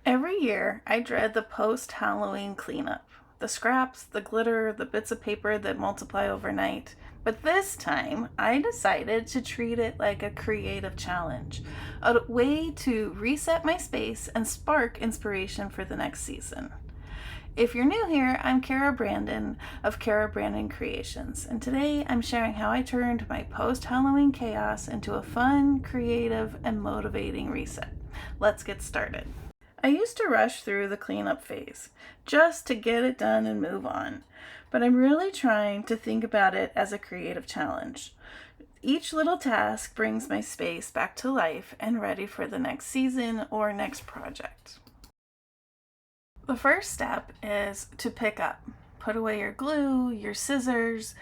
Every year, I dread the post-Halloween cleanup. The scraps, the glitter, the bits of paper that multiply overnight. But this time, I decided to treat it like a creative challenge, a way to reset my space and spark inspiration for the next season. If you're new here, I'm Cara Brandon of CaraBrandonCreations, and today I'm sharing how I turned my post-Halloween chaos into a fun, creative, and motivating reset. Let's get started. I used to rush through the cleanup phase just to get it done and move on, but I'm really trying to think about it as a creative challenge. Each little task brings my space back to life and ready for the next season or next project. The first step is to pick up. Put away your glue, your scissors,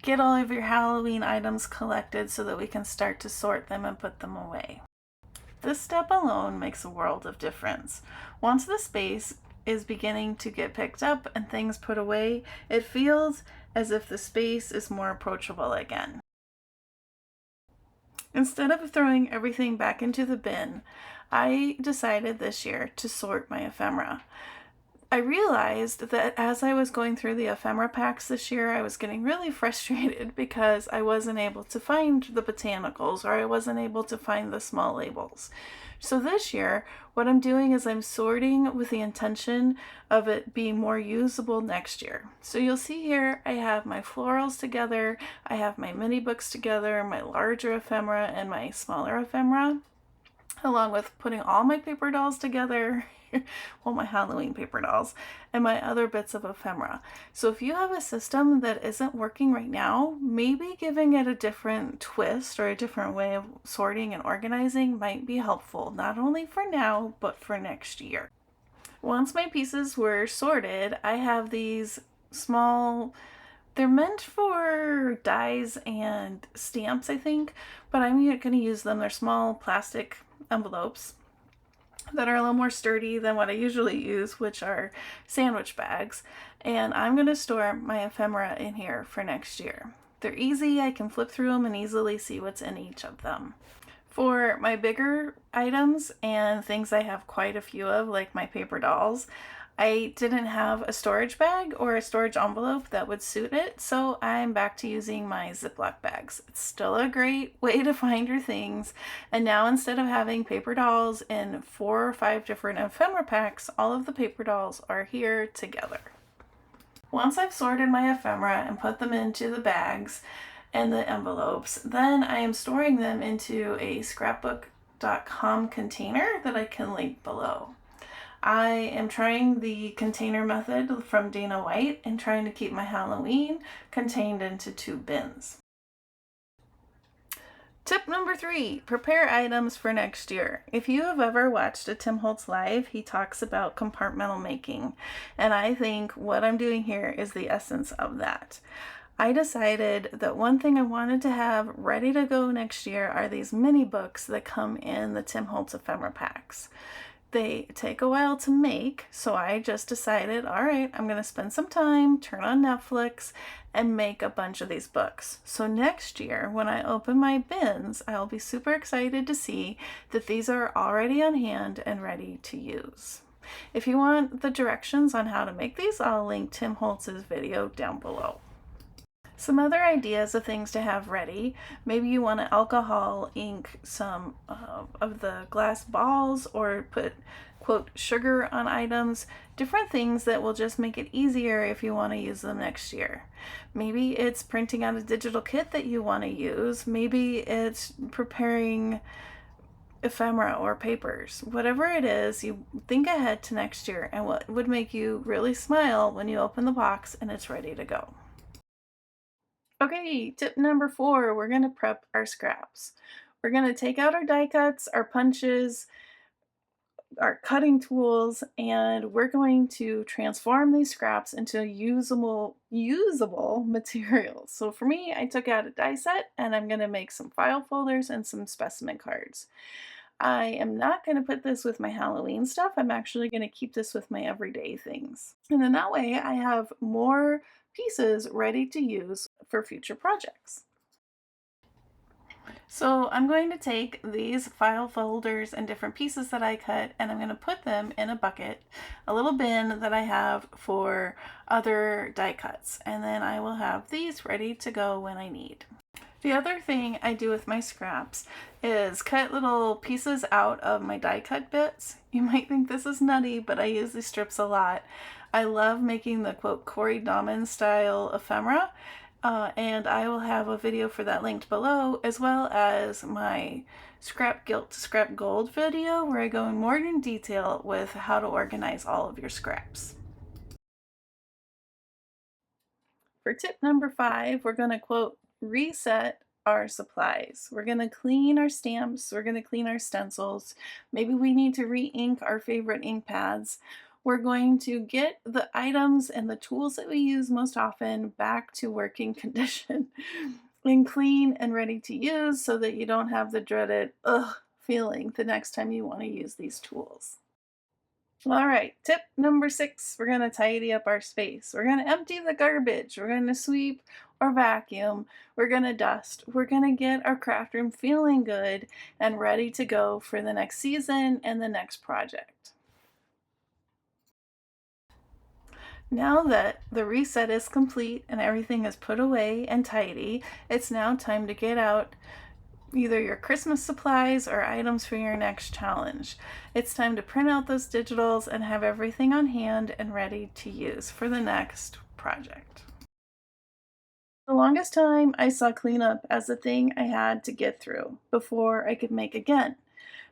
get all of your Halloween items collected so that we can start to sort them and put them away. This step alone makes a world of difference. Once the space is beginning to get picked up and things put away, it feels as if the space is more approachable again. Instead of throwing everything back into the bin, I decided this year to sort my ephemera. I realized that as I was going through the ephemera packs this year, I was getting really frustrated because I wasn't able to find the botanicals or I wasn't able to find the small labels. So this year, what I'm doing is I'm sorting with the intention of it being more usable next year. So you'll see here, I have my florals together, I have my mini books together, my larger ephemera and my smaller ephemera, along with putting all my paper dolls together, well, my Halloween paper dolls, and my other bits of ephemera. So if you have a system that isn't working right now, maybe giving it a different twist or a different way of sorting and organizing might be helpful, not only for now, but for next year. Once my pieces were sorted, I have these small, they're meant for dies and stamps, I think, but I'm going to use them. They're small plastic envelopes that are a little more sturdy than what I usually use, which are sandwich bags. And I'm going to store my ephemera in here for next year. They're easy. I can flip through them and easily see what's in each of them. For my bigger items and things I have quite a few of, like my paper dolls, I didn't have a storage bag or a storage envelope that would suit it, so I'm back to using my Ziploc bags. It's still a great way to find your things, and now instead of having paper dolls in 4 or 5 different ephemera packs, all of the paper dolls are here together. Once I've sorted my ephemera and put them into the bags and the envelopes, then I am storing them into a scrapbook.com container that I can link below. I am trying the container method from Dana White and trying to keep my Halloween contained into 2 bins. Tip number 3, prepare items for next year. If you have ever watched a Tim Holtz live, he talks about compartmental making, and I think what I'm doing here is the essence of that. I decided that one thing I wanted to have ready to go next year are these mini books that come in the Tim Holtz ephemera packs. They take a while to make, so I just decided, all right, I'm going to spend some time, turn on Netflix, and make a bunch of these books. So next year, when I open my bins, I'll be super excited to see that these are already on hand and ready to use. If you want the directions on how to make these, I'll link Tim Holtz's video down below. Some other ideas of things to have ready. Maybe you want to alcohol ink some of the glass balls or put, quote, sugar on items. Different things that will just make it easier if you want to use them next year. Maybe it's printing out a digital kit that you want to use. Maybe it's preparing ephemera or papers. Whatever it is, you think ahead to next year and what would make you really smile when you open the box and it's ready to go. Okay, tip number 4, we're going to prep our scraps. We're going to take out our die cuts, our punches, our cutting tools, and we're going to transform these scraps into usable materials. So for me, I took out a die set and I'm going to make some file folders and some specimen cards. I am not going to put this with my Halloween stuff. I'm actually going to keep this with my everyday things. And then that way I have more pieces ready to use for future projects. So I'm going to take these file folders and different pieces that I cut, and I'm going to put them in a bucket, a little bin that I have for other die cuts, and then I will have these ready to go when I need. The other thing I do with my scraps is cut little pieces out of my die cut bits. You might think this is nutty, but I use these strips a lot. I love making the quote Corey Dahman style ephemera, and I will have a video for that linked below, as well as my scrap guilt to scrap gold video where I go in more in detail with how to organize all of your scraps. For tip number 5, we're going to quote reset our supplies. We're going to clean our stamps, we're going to clean our stencils. Maybe we need to re-ink our favorite ink pads. We're going to get the items and the tools that we use most often back to working condition and clean and ready to use so that you don't have the dreaded ugh feeling the next time you want to use these tools. All right, tip number 6, we're going to tidy up our space. We're going to empty the garbage. We're going to sweep or vacuum. We're going to dust. We're going to get our craft room feeling good and ready to go for the next season and the next project. Now that the reset is complete and everything is put away and tidy, it's now time to get out either your Christmas supplies or items for your next challenge. It's time to print out those digitals and have everything on hand and ready to use for the next project. The longest time I saw cleanup as a thing I had to get through before I could make again.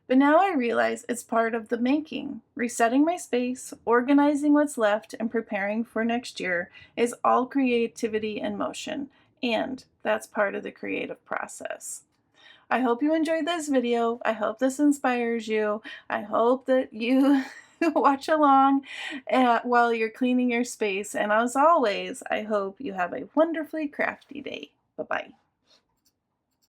But now I realize it's part of the making. Resetting my space, organizing what's left, and preparing for next year is all creativity in motion, and that's part of the creative process. I hope you enjoyed this video. I hope this inspires you. I hope that you watch along while you're cleaning your space. And as always, I hope you have a wonderfully crafty day. Bye-bye.